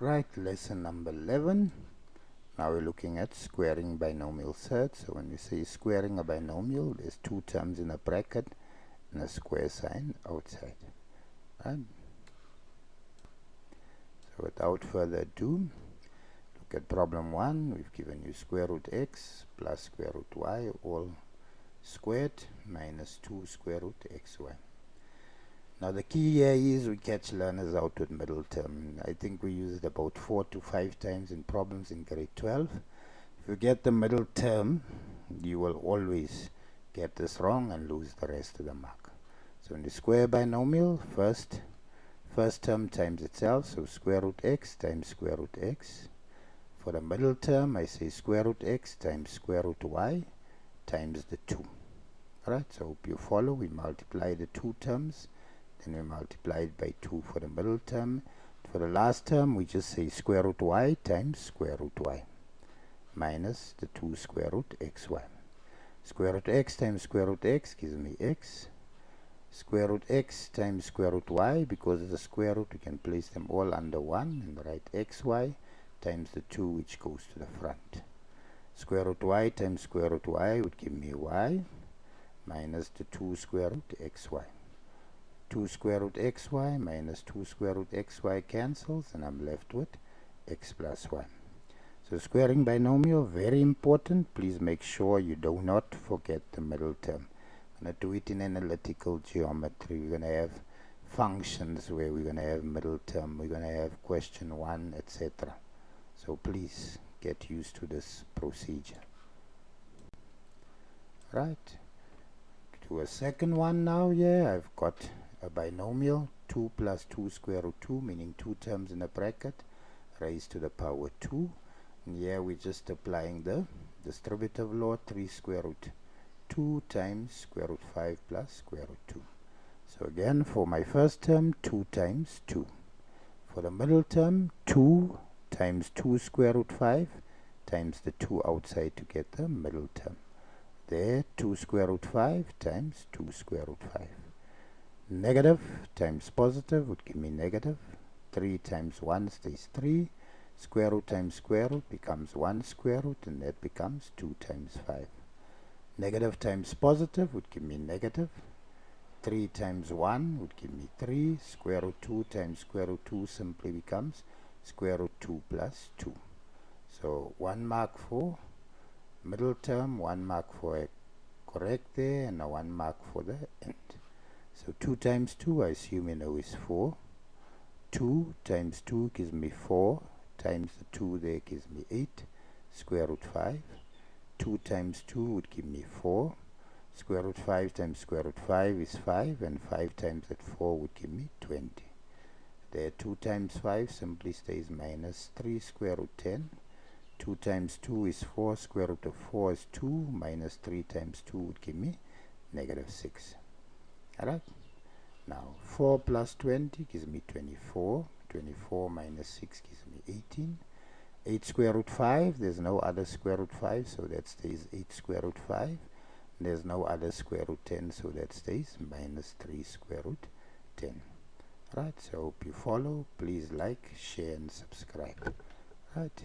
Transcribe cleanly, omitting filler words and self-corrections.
Right, lesson number 11. Now we're looking at squaring binomial surds. So when we say squaring a binomial, there's two terms in a bracket and a square sign outside. Right? So without further ado, look at problem 1. We've given you square root x plus square root y all squared minus 2 square root xy. Now the key here is we catch learners out with middle term. I think we use it about 4 to 5 times in problems in grade 12. If you get the middle term, you will always get this wrong and lose the rest of the mark. So in the square binomial, first term times itself, so square root x times square root x. For the middle term, I say square root x times square root y times the 2. Alright, so hope you follow. We multiply the two terms. Then we multiply it by 2 for the middle term. For the last term, we just say square root y times square root y minus the 2 square root xy. Square root x times square root x gives me x. Square root x times square root y, because it's a square root, we can place them all under 1 and write xy times the 2 which goes to the front. Square root y times square root y would give me y minus the 2 square root xy. 2 square root xy minus 2 square root xy cancels, and I'm left with x plus 1. So squaring binomial, very important. Please make sure you do not forget the middle term. I'm going to do it in analytical geometry. We're going to have functions where we're going to have middle term. We're going to have question 1, etc. So please get used to this procedure. Right. To a second one now. Yeah, I've got a binomial, 2 plus 2 square root 2, meaning two terms in a bracket, raised to the power 2. And here we're just applying the distributive law, 3 square root 2 times square root 5 plus square root 2. So again, for my first term, 2 times 2. For the middle term, 2 times 2 square root 5 times the 2 outside to get the middle term. There, 2 square root 5 times 2 square root 5. Negative times positive would give me negative. 3 times 1 stays 3. Square root times square root becomes 1 square root, and that becomes 2 times 5. Negative times positive would give me negative. 3 times 1 would give me 3. Square root 2 times square root 2 simply becomes square root 2 plus 2. So 1 mark for middle term, 1 mark for a correct there, and a 1 mark for the end. So 2 times 2, I assume you know, is 4. 2 times 2 gives me 4, times the 2 there gives me 8, square root 5. 2 times 2 would give me 4. Square root 5 times square root 5 is 5, and 5 times that 4 would give me 20. There, 2 times 5 simply stays minus 3 square root 10. 2 times 2 is 4, square root of 4 is 2, minus 3 times 2 would give me negative 6. Alright, now 4 plus 20 gives me 24. 24 minus 6 gives me 18. 8 square root 5, there's no other square root 5, so that stays 8 square root 5. There's no other square root 10, so that stays minus 3 square root 10. Right, so hope you follow. Please like, share and subscribe. Right.